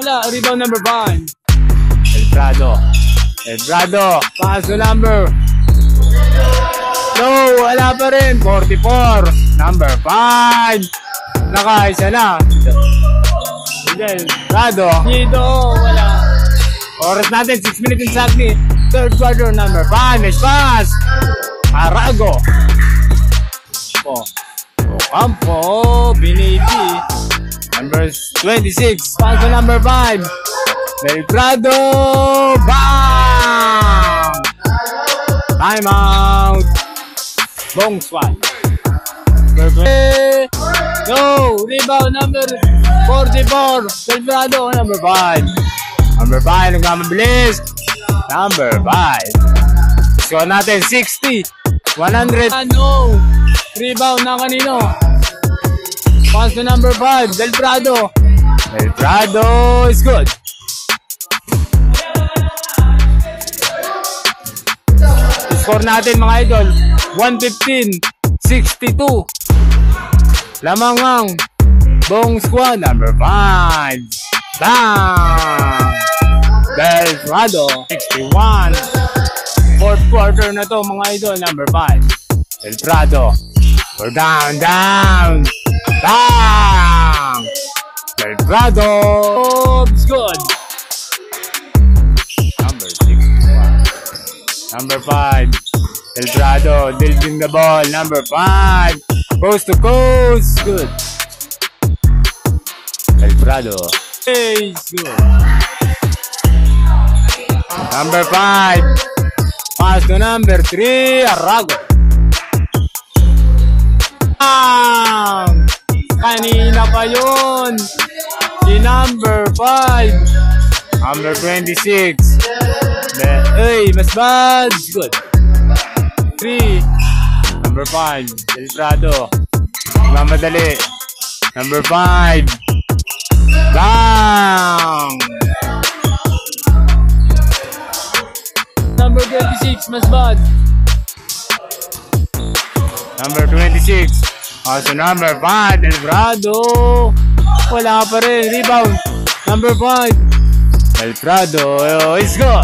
wala. Rebound number 5. Elbrado. Pass to number. No, wala pa rin. 44. Number 5. Nakaisa na. Elbrado. Dito, wala. Oras natin, 6 minutes exactly. Third quarter, number 5. Nice pass. Arago. Ocampo. Biniti. Number 26. Pass to number 5. Belgrado. Bang! Time out. Bong Swan. No. Rebound number 44. Belgrado. Number 5. Number 5. Nagmamabilis. Number 5. Score natin 60. 100. No. Rebound na kanino. Pass to number 5. Belgrado. Belgrado is good. Score natin mga idol 115-62. Lamang ang Bong Squad number 5. Bang! Belgrado 61. Fourth quarter na to mga idol, number 5. Belgrado. We're down. Bang! Belgrado is good. Number 61. Number 5. Belgrado delivering the ball. Number 5. Coast to coast. Good. Belgrado. Hey, good. Number 5. Pass to number 3. Arago. Kanina pa yun. Si number 5. Number 26. Hey, mas bad. Good. 3. Number 5. Belgrado. Mamadali. Number 5. Bang! Number 26, mas bad. Number 26. Also number 5. Belgrado. Wala pa rin. Rebound. Number 5. Belgrado is good.